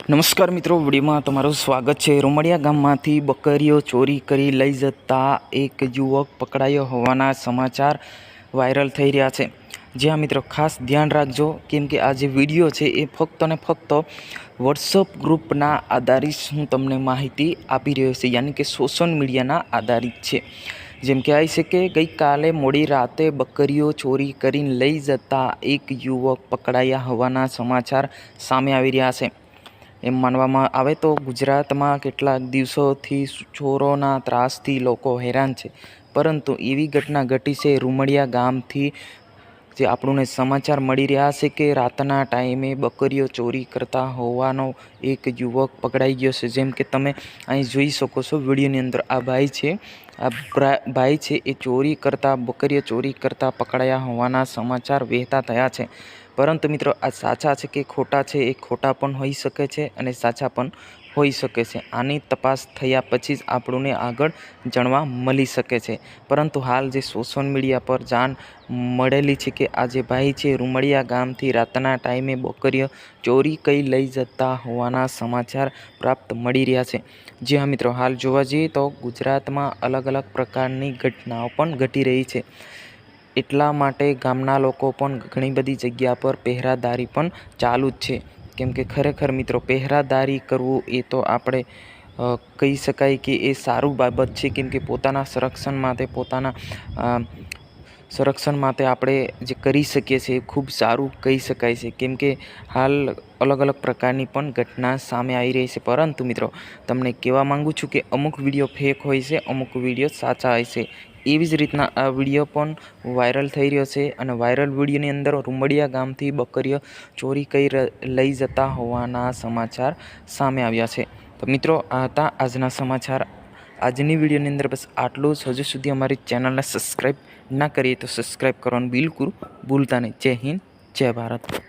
નમસ્કાર મિત્રો, વિડીયોમાં તમારું સ્વાગત છે। રૂમડિયા ગામમાંથી બકરીઓ ચોરી કરી લઈ જતા એક યુવક પકડાયો હોવાના સમાચાર વાયરલ થઈ રહ્યા છે। જ્યાં મિત્રો ખાસ ધ્યાન રાખજો, કેમ કે આ જે વિડીયો છે એ ફક્ત અને ફક્ત વોટ્સઅપ ગ્રુપના આધારિત હું તમને માહિતી આપી રહ્યો છે, યાની કે સોશિયલ મીડિયાના આધારિત છે। જેમ કહેવાય છે કે ગઈકાલે મોડી રાતે બકરીઓ ચોરી કરીને લઈ જતા એક યુવક પકડાયા હોવાના સમાચાર સામે આવી રહ્યા છે। એમ માનવામાં આવે તો ગુજરાતમાં કેટલાક દિવસોથી ચોરોના ત્રાસથી લોકો હેરાન છે, પરંતુ એવી ઘટના ઘટી છે રૂમડિયા ગામથી, જે આપણને સમાચાર મળી રહ્યા છે કે રાતના ટાઈમે બકરીઓ ચોરી કરતા હોવાનો એક યુવક પકડાઈ ગયો છે। જેમ કે તમે અહીં જોઈ શકો છો વિડીયોની અંદર, આ ભાઈ છે એ ચોરી કરતા, બકરીઓ ચોરી કરતા પકડાયા હોવાના સમાચાર વહેતા થયા છે। પરંતુ મિત્રો, આ સાચા છે કે ખોટા છે, એ ખોટા પણ હોઈ શકે છે અને સાચા પણ હોઈ શકે છે। આની તપાસ થયા પછી જ આપણને આગળ જાણવા મળી શકે છે। પરંતુ હાલ જે સોશિયલ મીડિયા પર જાણ મળેલી છે કે આ જે ભાઈ છે રૂમડિયા ગામથી રાતના ટાઈમે બકરીઓ ચોરી કરી લઈ જતા હોવાના સમાચાર પ્રાપ્ત મળી રહ્યા છે। જી હા મિત્રો, હાલ જોવા જઈએ તો ગુજરાતમાં અલગ અલગ પ્રકારની ઘટનાઓ પણ ઘટી રહી છે। એટલા માટે ગામના લોકો પણ ઘણી બધી જગ્યા પર પહેરાદારી પણ ચાલુ જ છે। કેમ કે ખરેખર મિત્રો, પહેરાદારી કરવું એ તો આપણે કહી શકાય કે એ સારું બાબત છે, કેમ કે પોતાના સંરક્ષણ માટે આપણે જે કરી શકીએ છીએ એ ખૂબ સારું કહી શકાય છે। કેમ કે હાલ અલગ અલગ પ્રકારની પણ ઘટના સામે આવી રહી છે। પરંતુ મિત્રો, તમને કહેવા માગું છું કે અમુક વિડીયો ફેક હોય છે, અમુક વિડીયો સાચા હોય છે। એવી જ રીતના આ વિડીયો પણ વાયરલ થઈ રહ્યો છે, અને વાયરલ વિડીયોની અંદર રૂમડિયા ગામથી બકરીઓ ચોરી કરી લઈ જતા હોવાના સમાચાર સામે આવ્યા છે। તો મિત્રો, આ હતા આજના સમાચાર। આજની વિડીયોની અંદર બસ આટલું જ। હજુ સુધી અમારી ચેનલને સબસ્ક્રાઈબ ના કરીએ તો સબસ્ક્રાઈબ કરવાનું બિલકુલ ભૂલતા નહીં। જય હિન્દ, જય ભારત।